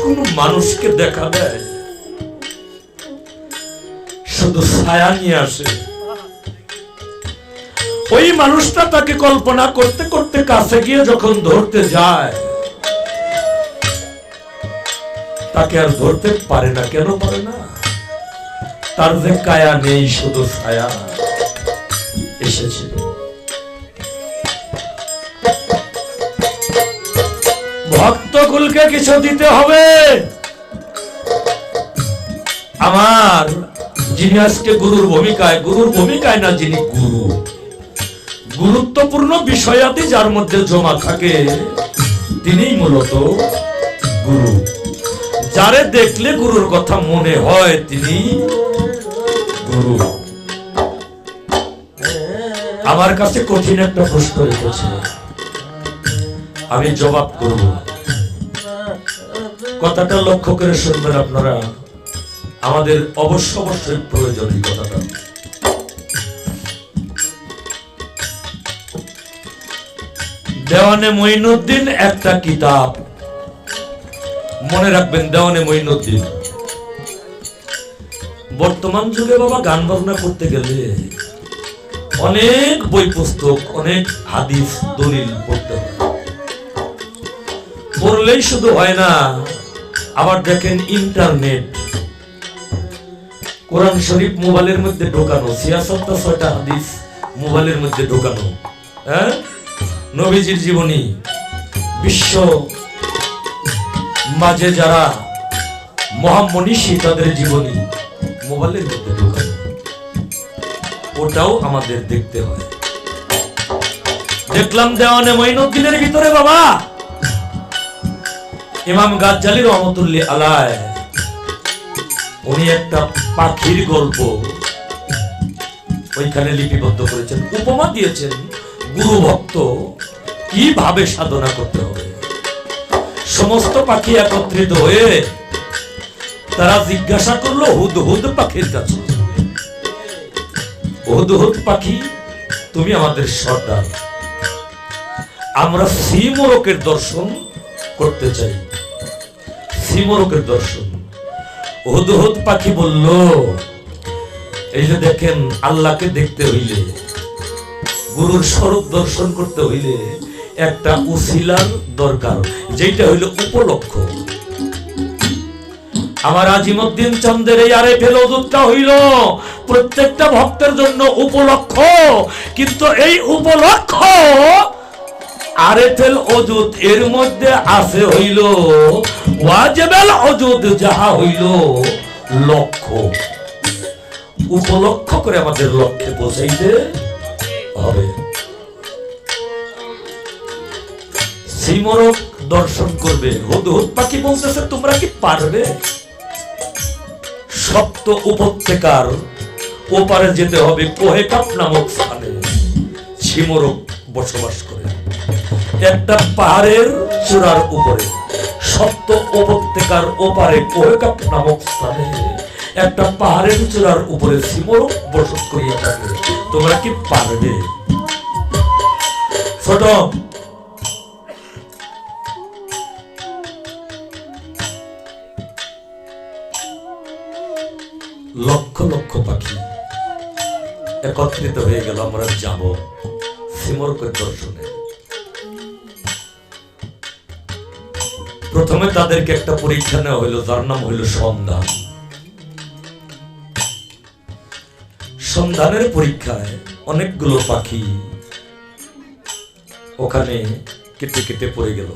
কোন মানুষকে দেখা দেয় শুধু ছায়া নিয়ে আসে। ওই মানুষটা তাকে কল্পনা করতে করতে কাছে গিয়ে যখন ধরতে যায়, তাকে আর ধরতে পারে না। কেন পারে না? তার যে কায়া নেই, শুধু ছায়া এসেছে। ভক্তকুলকে কিছু দিতে হবে। আমার যিনি আজকে গুরুর ভূমিকায় না, যিনি গুরু, গুরুত্বপূর্ণ বিষয়াদি যার মধ্যে জমা থাকে, তিনিই মূলত গুরু। যারে দেখলে গুরুর কথা মনে হয়, তিনি গুরু। আমার কাছে কঠিন একটা প্রশ্ন রেখেছে, আমি জবাব করব। কথাটা লক্ষ্য করে শুনবেন আপনারা, আমাদের অবশ্যই প্রয়োজন এই কথাটা। দেওয়ানে মঈনুদ্দিন একটা কিতাব, মনে রাখবেন, দেওয়ানে মঈনুদ্দিন। বর্তমান যুগে বাবা গান বাজনা করতে গেলে অনেক বই পুস্তক, অনেক হাদিস দলিল পড়তে হয়। পড়লেই শুধু হয় না, আবার দেখেন ইন্টারনেট, কোরআন শরীফ মোবাইলের মধ্যে ঢোকানো, ৬৬টা হাদিস মোবাইলের মধ্যে ঢোকানো, হ্যাঁ, নবীজির জীবনী, বিশ্ব মাঝে যারা মহামনীষী তাদের জীবনী মোবাইলের মধ্যে ঢোকানো, ওটাও আমাদের দেখতে হয়। দেখলাম দেওয়ানে মঈনুদ্দিনের ভিতরে বাবা ইমাম গাজ্জালী রহমতুল্লাহ আলাইহ, উনি একটা পাখির গল্প ওইখানে লিপিবদ্ধ করেছেন, উপমা দিয়েছেন গুরু ভক্ত কিভাবে সাধনা করতে হবে। সমস্ত পাখি একত্রিত হয়ে তারা জিজ্ঞাসা করলো হুদহুদ পাখির কাছে, হুদহুদ পাখি, তুমি আমাদের সর্দার, আমরা শ্রীমোরকের দর্শন করতে চাই, শ্রীমোরকের দর্শন। হুদহুদ পাখি বলল, এই যে দেখেন, আল্লাহকে দেখতে হইলে, গুরুর স্বরূপ দর্শন করতে হইলে একটা উসিলার দরকার, যেটা হইল উপলক্ষ। আমার আজিমউদ্দিন চন্দের এই আরেফেল ওজুদটা হইল প্রত্যেকটা ভক্তের জন্য উপলক্ষ, কিন্তু এই উপলক্ষ আরেফেল ওজুদ এর মধ্যে আছে হইল ওয়াজিবেল ওজুদ, যাহা হইল লক্ষ্য। উপলক্ষ করে আমাদের লক্ষ্যে পৌঁছাইতে হবে। শ্রীমোরক দর্শন করবে, হুদহুদ পাখি বলতেছে, তোমরা কি পারবে? সপ্ত উপত্যকার ওপারে যেতে হবে, কোহেকাপ নামক স্থানে শ্রীমোরক বসবাস করে, একটা পাহাড়ের চূড়ার উপরে। সপ্ত উপত্যকার ওপারে কোহেকাপ নামক স্থানে একটা পাহাড়ের চূড়ার উপরে শ্রীমোরক বসত করিয়া থাকে। তোমরা কি পারবে? ছোট লক্ষ লক্ষ পাখি একত্রিত হয়ে গেল, আমরা যাব শ্রীমোরকের দর্শনে। প্রথমে তাদেরকে একটা পরীক্ষা নেওয়া হইল, যার নাম হইল সন্ধান। সন্ধানের পরীক্ষায় অনেকগুলো পাখি ওখানে কেটে কেটে পড়ে গেল,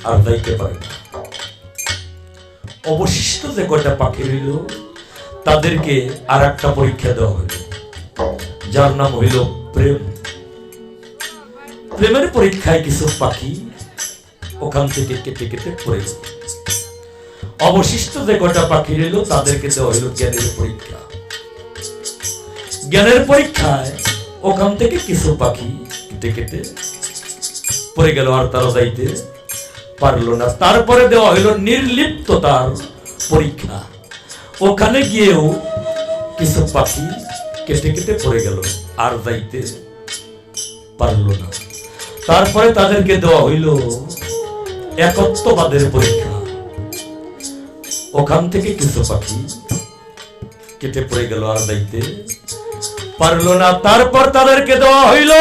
আর যাইতে পারে না। অবশিষ্ট যে কয়টা পাখি রইল, তাদেরকে আর একটা পরীক্ষা দেওয়া হইল, যার নাম হইল প্রেম। প্রেমের পরীক্ষায় কিছু পাখি ওখান থেকে কেটে কেটে পড়ে গেল। অবশিষ্ট যে কয়টা পাখি রইল, তাদেরকে দেওয়া হইল জ্ঞানের পরীক্ষা। জ্ঞানের পরীক্ষায় ওখান থেকে কিছু পাখি কেটে কেটে পড়ে গেল, আর তারা যাইতে পারল না। তারপরে দেওয়া হইল নির্লিপ্ততার পরীক্ষা। ওখানে গিয়েও কিছু পাখি কেটে কেটে পড়ে গেল, আর যাইতে পারল না। তারপরে তাদেরকে দেওয়া হইল একত্ববাদের পরীক্ষা। ওখান থেকে কিছু পাখি কেটে পড়ে গেল, আর যাইতে পারল না। তারপর তাদেরকে দেওয়া হইল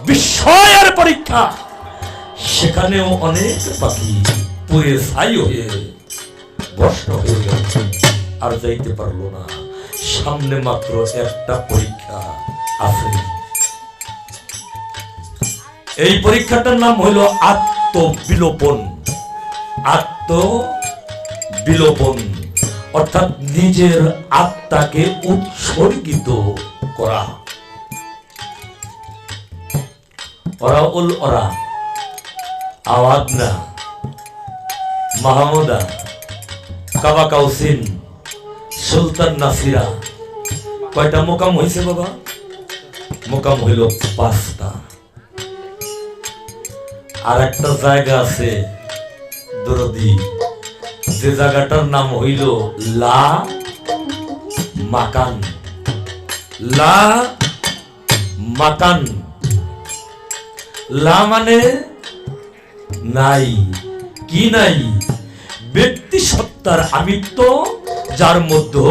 বিস্ময়ের পরীক্ষা। সেখানেও অনেক পাখি পুড়ে ছাই হয়ে ভস্ম হয়ে গেল, আর যাইতে পারলো না। সামনে মাত্র একটা পরীক্ষা আছে। এই পরীক্ষাটার নাম হইল আত্মবিলোপন। আত্মবিলোপন অর্থাৎ নিজের আত্মাকে উৎসর্গিত করা। ওরাউল ওরা, আওয়াদনা, মাহমুদা, কাবা কাউসিন, সুলতান নাসিরা। কয়টা মোকাম হয়েছে বাবা? মোকাম হইল 5টা। আর একটা জায়গা আছে দরদি, যে জায়গাটার নাম হইল লা মাকান। লা মাকান, লা মানে নাই। কি নাই? ব্যক্তি সত্তার আমিত্ব যার মধ্যে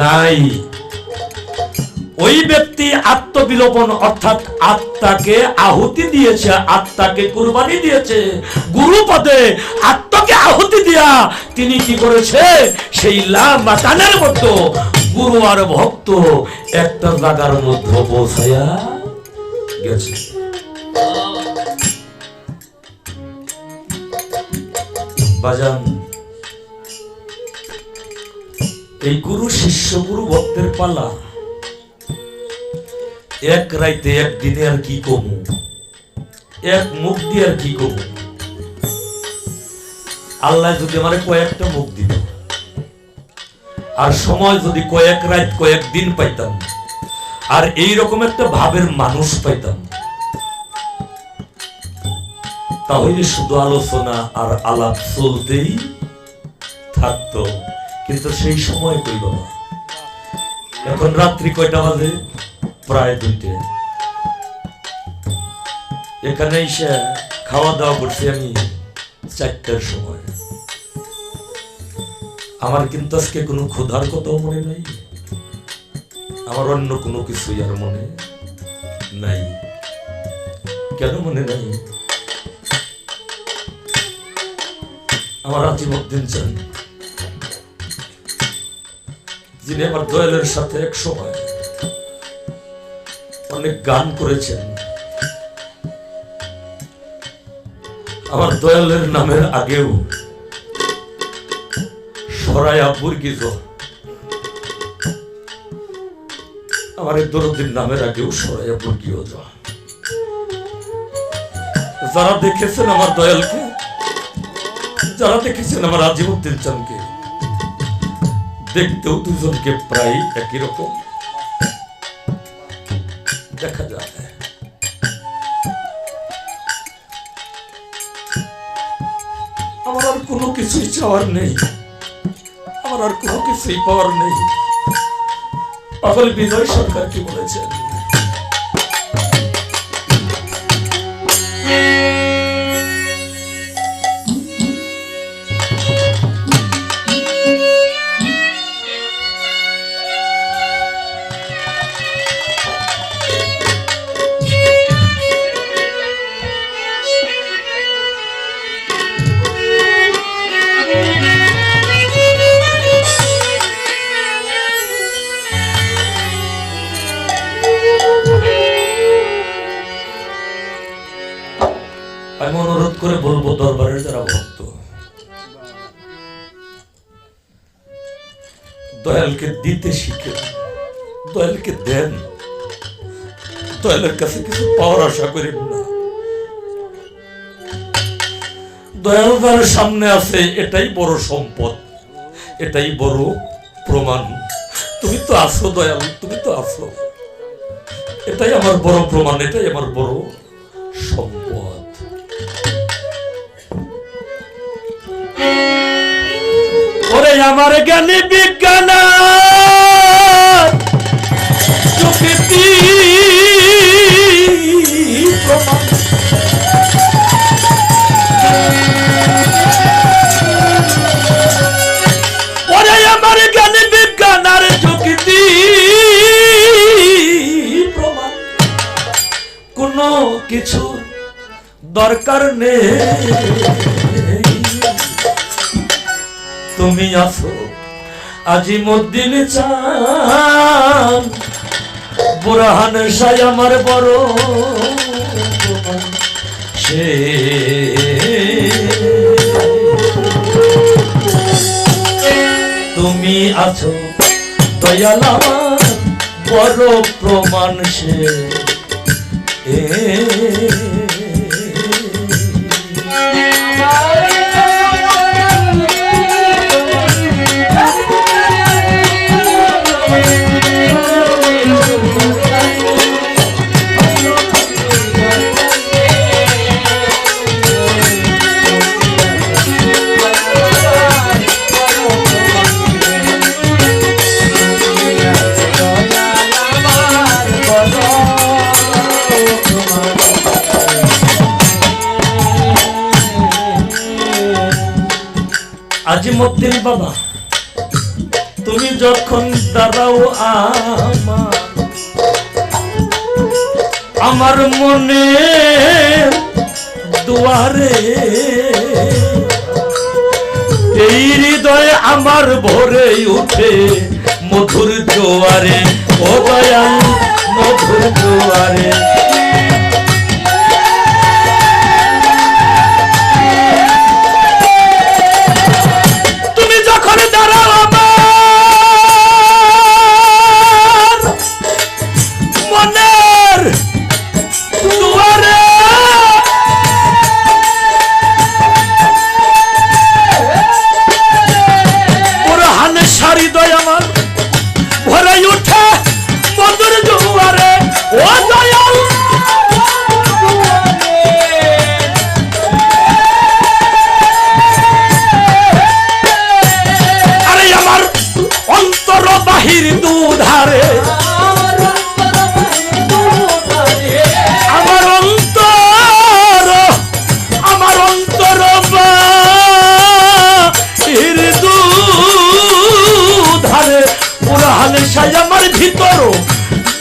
নাই। ওই ব্যক্তি আত্মবিলোপন অর্থাৎ আত্মাকে আহুতি দিয়েছে, আত্মাকে কুরবানি দিয়েছে গুরু পদে। আত্মাকে আহুতি দিয়া তিনি কি করেছে? সেই লা মাকানের মধ্যে গুরু আর ভক্ত একটা জায়গার মধ্যে পৌঁছায়া গেছে। বাজান, এই গুরু শিষ্য গুরু ভক্তের পালা এক রাইতে এক দিনে আর কি কমু, এক মুখ দিয়ে আর কি কমু। আল্লাহ যদি আমার কয়েকটা মুখ দিত, আর সময় যদি কয়েক রাত কয়েক দিন পাইতাম, আর এইরকম একটা ভাবের মানুষ পাইতাম, তাহলে শুধু আলোচনা আর আলাপ চলতেই থাকতো। কিন্তু সেই সময় কই বাবা। এখন রাত্রি কয়টা বাজে? প্রায় 2টে। এখানে এসে খাওয়া দাওয়া করছি আমি 4টার সময়। আমার কিন্তু আজকে কোনো ক্ষুধার কথাও মনে নাই, আমার অন্য কোনো কিছুই আর মনে নাই। কেন মনে নাই? আমার আজিমউদ্দিন চান, যিনি আমার দয়ালের সাথে এক সময় অনেক গান করেছেন, আমার দয়ালের নামের আগেও সরায়া বুর্গিজ, আমার এই দরদির নামের আগেও সরায়া বুর্গিজ। যারা দেখেছেন আমার দয়ালকে, যারা দেখেছেন আমার আজিমউদ্দিন চানকে, দেখতেও দুজনকে প্রায় একই রকম দেখা যায়। আমার আর কোনো কিছুই চাওয়ার নেই, আমার আর কোনো কিছুই পাওয়ার নেই। পাগল বিজয় সরকার কি বলেছেন? আমি অনুরোধ করে বলবো, দরবারের যারা ভক্ত, দয়ালকে দিতে শিখে, দয়ালকে দেন। দয়ালের কাছে কিছু পাওয়ার আশা করেন না। দয়াল যার সামনে আছে এটাই বড় সম্পদ, এটাই বড় প্রমাণ। তুমি তো আছো দয়াল, তুমি তো আছো, এটাই আমার বড় প্রমাণ, এটাই আমার বড় সম্পদ। ওরে আমার জ্ঞানী বিজ্ঞান প্রকৃতি প্রমাণ, কিছু দরকার নেই, তুমি আছো আজিমুদ্দিন চান, বুরহান শাহ আমার বড় সে। তুমি আছো দয়াল আমার বড় প্রমাণ সে। আজিমুদ্দিন বাবা, তুমি যখন দাঁড়াও আমার মনে দুয়ারে, এই হৃদয়ে আমার ভরে উঠে মধুর জোয়ারে, ও দয়াল মধুর জোয়ারে।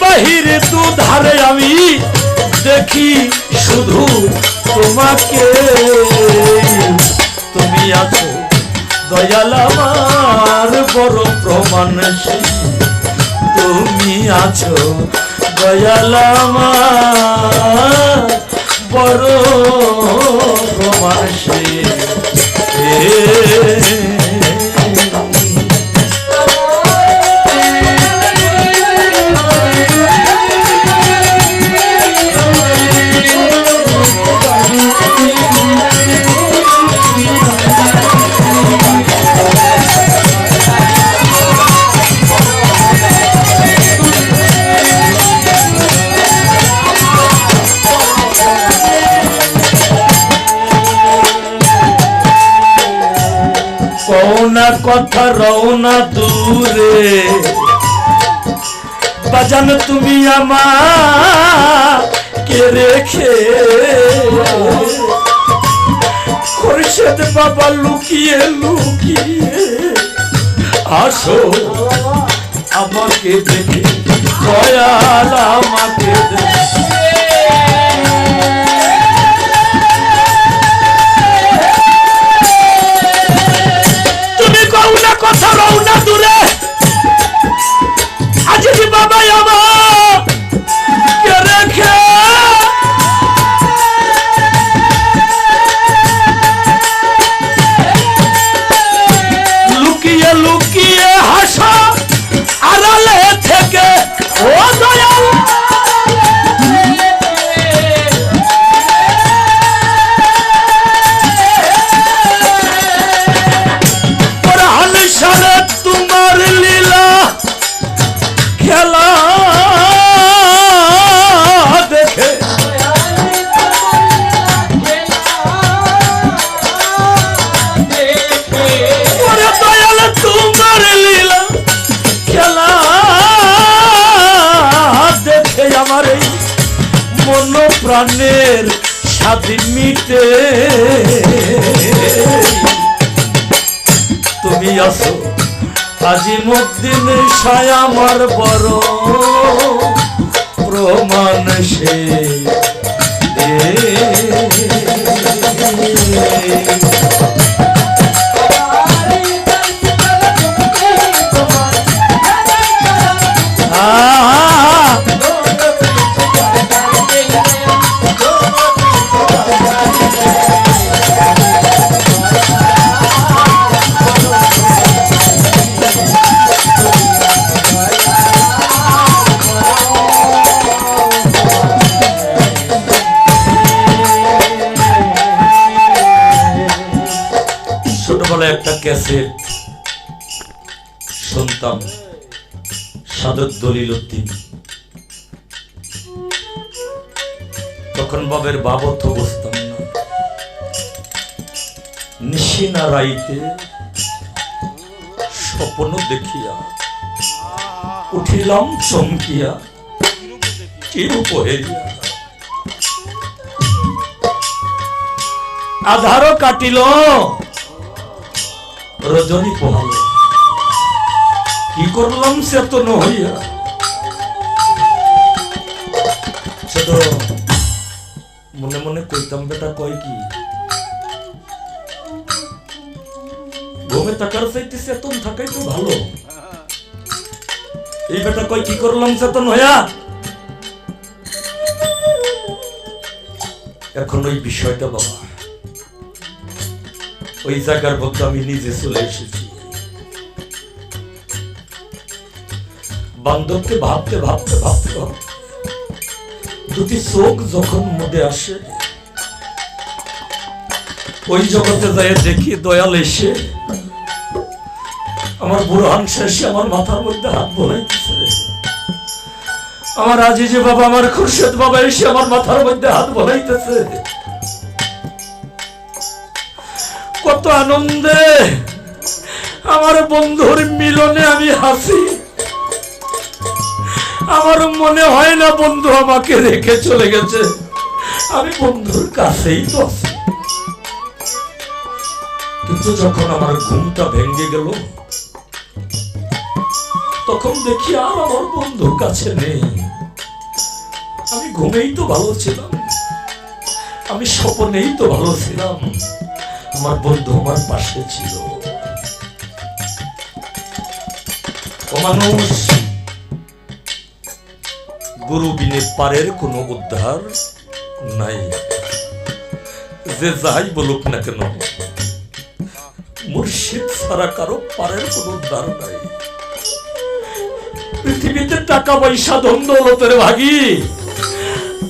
বাহিরে তু ধারে আমি দেখি শুধু তোমাকে, তুমি আছো দয়াল আমার বড় প্রমাণ সে। তুমি আছো দয়াল আমার বড় প্রমাণ সে। কওনা কথা রওনা দূরে, বাজান তুমি আমাকে রেখে, খোরশেদ বাবা লুকিয়ে লুকিয়ে আসো আমাকে দেখে, দয়াল আমাকে দেখে। কথা রওনা দূরে, আজি বাবা আমাকে রেখে, লুকিয়ে লুকিয়ে হাসা আড়ালে থেকে, ও দয়াল তোমার লীলা খেলা দেখে, দয়াল তোমার লীলা খেলা দেখে আমার এই মন প্রাণের স্বাধীন মিটে। তুমি আছো আজিমুদ্দিন শাহ আমার বড় প্রমাণ সে। ক্যাসেট শুনতাম, সাদত দলিল উদ্দিন। তখন বাবের বাবত বুঝতাম না। নিশিনা রাইতে স্বপ্ন দেখিয়া উঠিলাম চমকিয়া, চিরূপ হেরিয়া। আধারও কাটিল, রজনী পোহাল, কি করলাম সে তো নহইয়া। সে তো মনে মনে কইতাম, বেটা কয় কি, ঘুমে থাকার চাইতে চেতন থাকাই তো ভালো। এই বেটা কয় কি করলাম চেতন হইয়া। এখন ওই বিষয়টা বাবা, ওই জায়গার মধ্যে আমি নিজে চলে এসেছি। বান্ধবকে ভাবতে ভাবতে ভাবতে ভাবতে দুটি চোখ যখন মধ্যে আসে, ওই জগতে যাই দেখি দয়াল এসে আমার বুরহান শেষে আমার মাথার মধ্যে হাত বোলাইতেছে। আমার আজিজে বাবা, আমার খুরশেদ বাবা এসে আমার মাথার মধ্যে হাত বোলাইতেছে। কত আনন্দে আমার বন্ধুর মিলনে আমি হাসি। আমার মনে হয় না বন্ধু আমাকে রেখে চলে গেছে, আমি বন্ধুর কাছেই তো আছি। কিন্তু যখন আমার ঘুমটা ভেঙে গেল, তখন দেখি আর আমার বন্ধুর কাছে নেই। আমি ঘুমেই তো ভালো ছিলাম, আমি স্বপ্নেই তো ভালো ছিলাম, আমার বন্ধু আমার পাশে ছিল। ও মানুষ, গুরু বিনে পারের কোনো উদ্ধার নাই। যে যাই বলুক না কেন, মুর্শিদ ছাড়া কারো পারের কোনো উদ্ধার নাই। পৃথিবীতে টাকা পয়সা ধন দৌলতের ভাগী,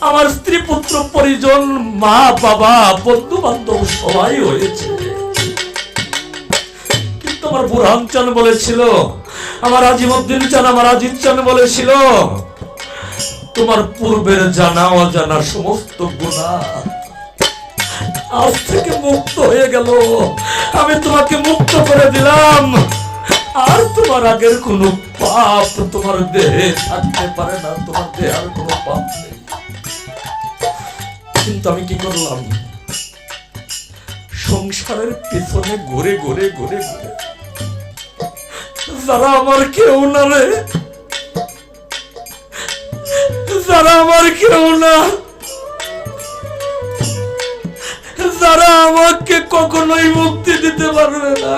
আমার স্ত্রী পুত্র পরিজন, মা বাবা, বন্ধু বান্ধব সবাই হয়েছে। কিন্তু আমার বুরহান চান বলেছিল, আমার আজিমউদ্দিন চান, আমার আজিজ চান বলেছিল, তোমার পূর্বের জানা অজানা সমস্ত গুনাহ আজ থেকে মুক্ত হয়ে গেল। আমি তোমাকে মুক্ত করে দিলাম, আর তোমার আগের কোন পাপ তোমার দেহে থাকতে পারে না, তোমার দেহে আর কোনো পাপ নেই। কিন্তু আমি কি করলাম, সংসারের পিছনে ঘুরে ঘুরে ঘুরে ঘুরে যারা আমার কেউ না রে, যারা আমার কেউ না, যারা আমাকে কখনোই মুক্তি দিতে পারবে না,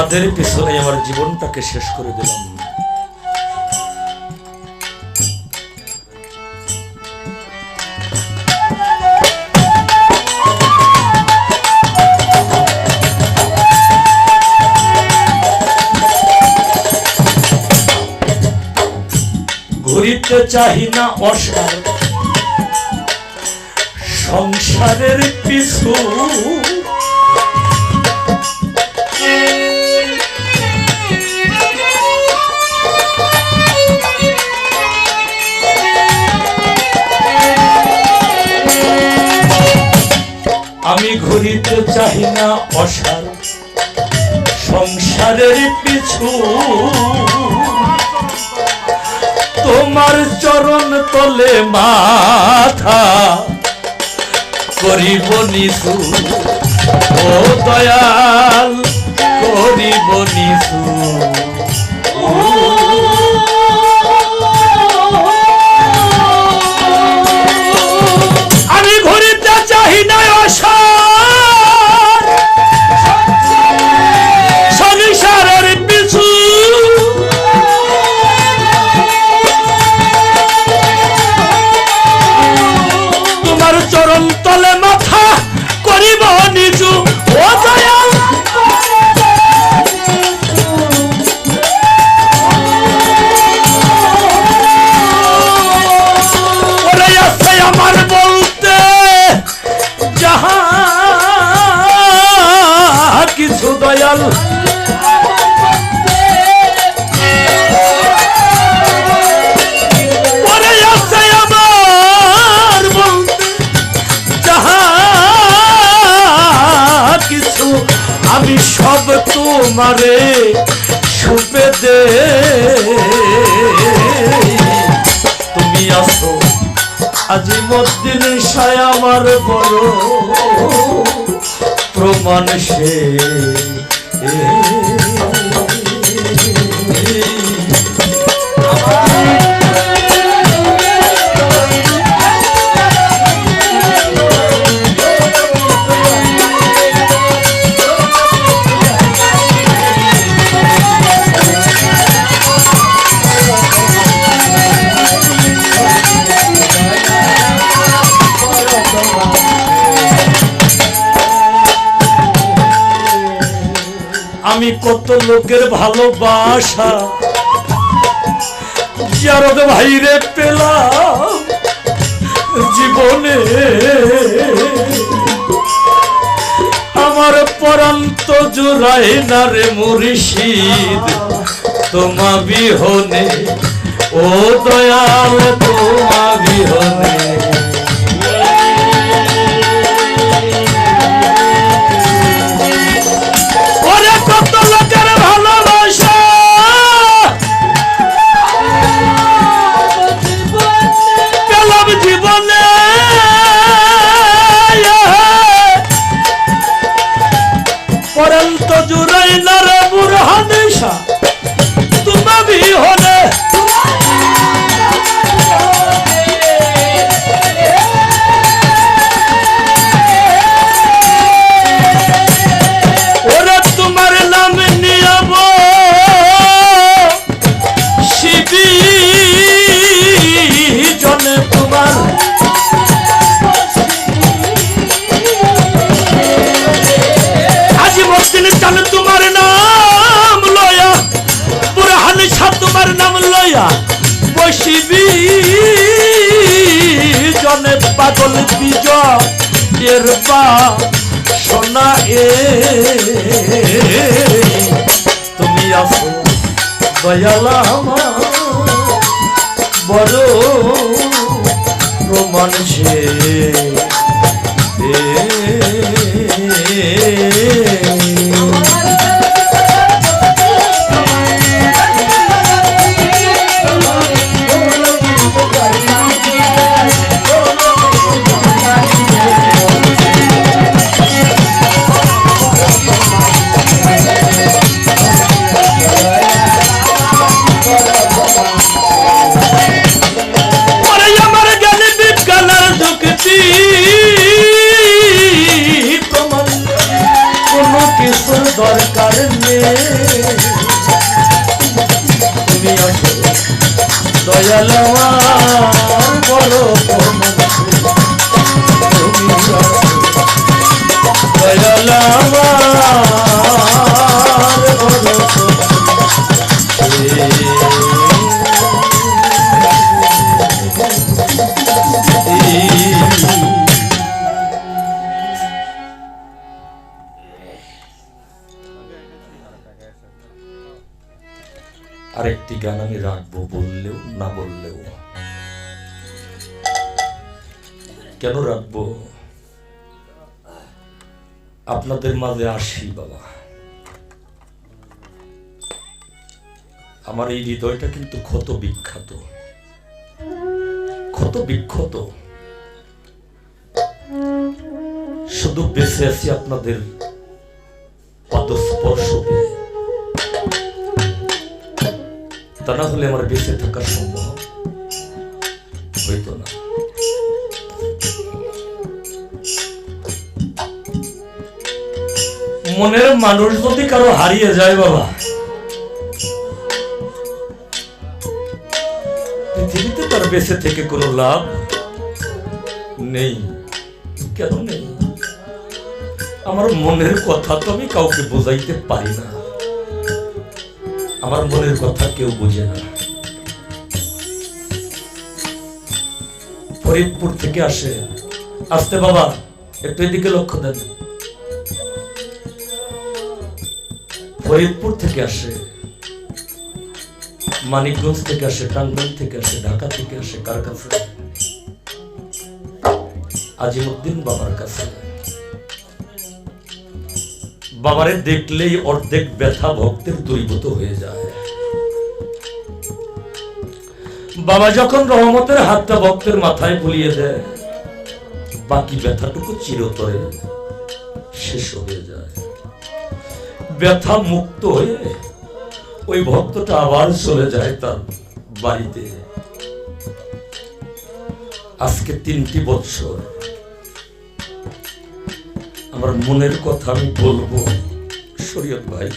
যাদের পিছনে আমার জীবনটাকে শেষ করে দিলাম, ঘুরিতে চাহি না অসার সংসারের পিছু, আমি ঘুরিতে চাহি না অসার সংসারের পিছু, তোমার চরণ তলে মাথা করিব নিচু, ও দয়াল করিব নিচু। আমি ঘুরিতে চাহি না অসার সংসারের পিছু, তোমার চরণ তলে মাথা করিব নিচু, ও দয়াল ওরে আছে আমার বলতে যাহা কিছু দয়াল, ওরে আছে আমার বলতে যাহা কিছু, আমি সব তোমারে সুপে দে, তুমি আসো আজিমুদ্দিন শাহ আমার বড় প্রমাণ সে, আমি কত লোকের ভালোবাসা জিয়ারত ভাইরে পেলাম জীবনে, আমার পরান্ত জোড়াই না রে মুর্শিদ তোমা বিহনে, ও দয়াল তোমা বিহনে। কত লোকের ভালোবাসা পেলাম জীবনে, পরন্ত জুড়াই না রে বুরহানিশা তোমা বিহনে, তোমার নাম লয়া বুরহানিশা তোমার নাম লয়া বসিবি জনে পাগল বিজয়ের বা সোনা এ, তুমি আসো দয়াল আমার বড় প্রমাণ সে, আমার জ্ঞানী বিজ্ঞানের যুক্তি তুমি আসো দয়াল আমার বড় তুমি আসো দয়াল আমার বড় আরেকটি গান আমি রাখবো, বললেও না বললেও। কেন রাখবো? আপনাদের মাঝে আসি বাবা, আমার এই হৃদয়টা কিন্তু ক্ষত বিখ্যাত, ক্ষত বিক্ষত। শুধু বেঁচে আছি আপনাদের পাদস্পর্শ পেয়ে, তা না হলে আমার বেঁচে থাকা সম্ভব হইত না। মনের মানুষ যদি কারো হারিয়ে যায় বাবা, পৃথিবীতে তার বেঁচে থেকে কোনো লাভ নেই। কেন নেই? আমার মনের কথা তো আমি কাউকে বোঝাইতে পারি না, আমার মনের কথা কেউ বোঝে না। ফরিদপুর থেকে আসে, আসতে বাবা একটু এদিকে লক্ষ্য দেন। ফরিদপুর থেকে আসে, মানিকগঞ্জ থেকে আসে, টাঙ্গাইল থেকে আসে, ঢাকা থেকে আসে। কার কাছে? আজিমউদ্দিন বাবার কাছে। বাবারে দেখলেই অর্ধেক ব্যথা ভক্তের দূরীভূত হয়ে যায়। বাবা যখন রহমতের হাতটা ভক্তের মাথায় বুলিয়ে দেয়, বাকি ব্যথাটুকু চিরতরে শেষ হয়ে যায়। ব্যথা মুক্ত হয়ে ওই ভক্তটা আবার চলে যায় তার বাড়িতে। আজকে 3টি বছর আমার মনের কথা আমি বলবো। শরীয়ত ভাই,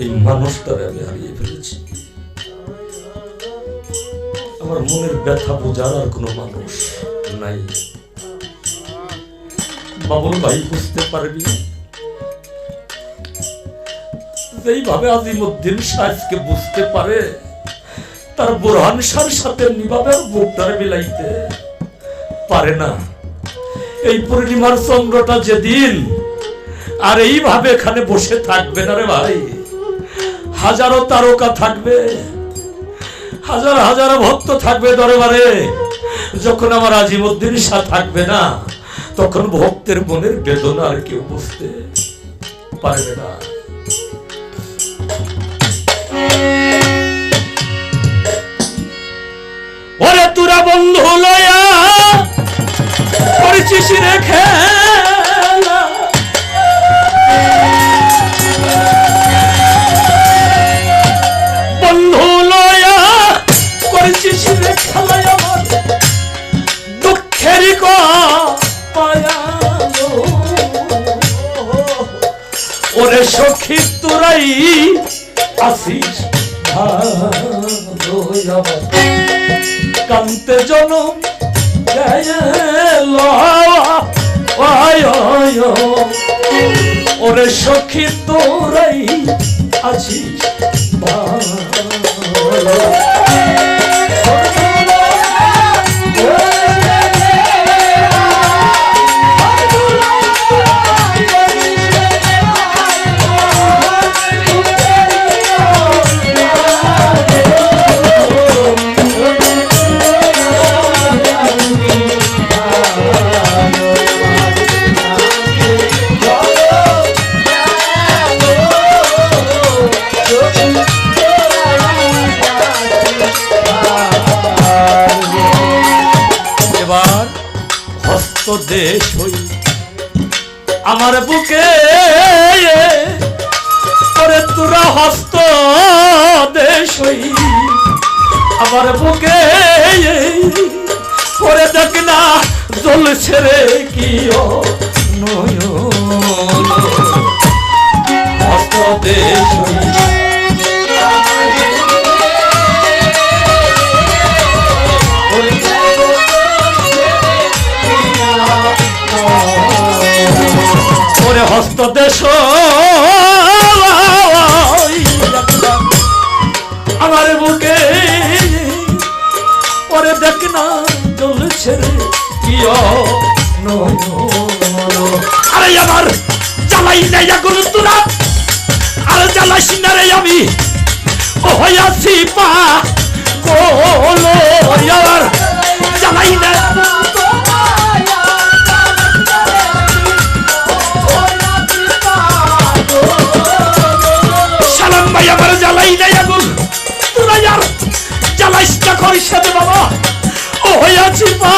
এই মানুষটারে আমি হারিয়ে ফেলেছি। আমার মনের ব্যথা বোঝার আর কোনো মানুষ নাই। বাবুল ভাই বুঝতে পারবি, যেইভাবে আজিমউদ্দিন সাহেবকে বুঝতে পারে, তার বুরহান শাহর সাথে নিভাবে বুকটারে মিলাইতে পারে না। এই পূর্ণিমার চন্দ্রটা যেদিন আর এইভাবে এখানে বসে থাকবে না রে ভাই, হাজারো তারকা থাকবে, হাজার হাজার ভক্ত থাকবে দরবারে, যখন আমার আজিমউদ্দিন শাহ থাকবে না, তখন ভক্তের মনের বেদনা আর কেউ বুঝতে পারবে না। ওরে তোরা বন্ধু লয়া করেছিস রে খেলা, বন্ধু লয়া করেছিস রে খেলা, আমার দুঃখেরই পায়ালো। ওরে সখী তোরাই আসিস ভালো, কান্তে জনম ওরে সখী তোরাই আছিস ভালো। দেশ হই আমার বুকে, ওরে তোরা হস্ত দেশ হই আমার বুকে, ওরে দেখ না জ্বলছে রে কি নয়ন, দেশ ওরে হস্ত দেশ আমার বুকে ওরে দেখ না জ্বলছে রে প্রিয় আরে আমার জ্বালাই নাই আগুন তোরা আর জ্বালাস না রে আমি ও হইয়াছি পা গোলো আমার জ্বালাই না সালাম ভাই আমার জ্বালাই নাই আগুন তোরা আর জ্বালাইস না করিস না বাবা ও হইয়াছি পা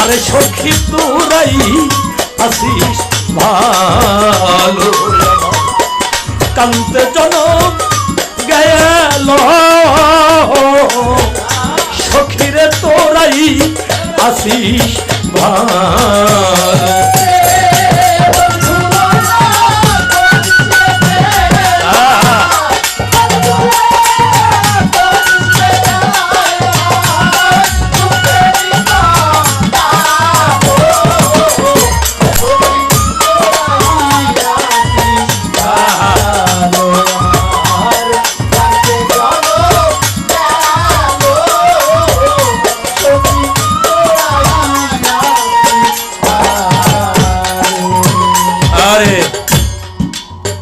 আরে সখী তোরাই আসিস ভালো কান্তে জনম গেল সখীরে তোরাই আসিস ভালো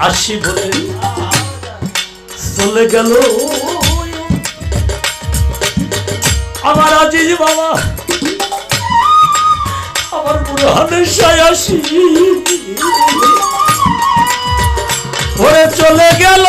আসি বলে চলে গেল আমার আজিজ বাবা আমার বুড়ানের সায়াসি ওরে চলে গেল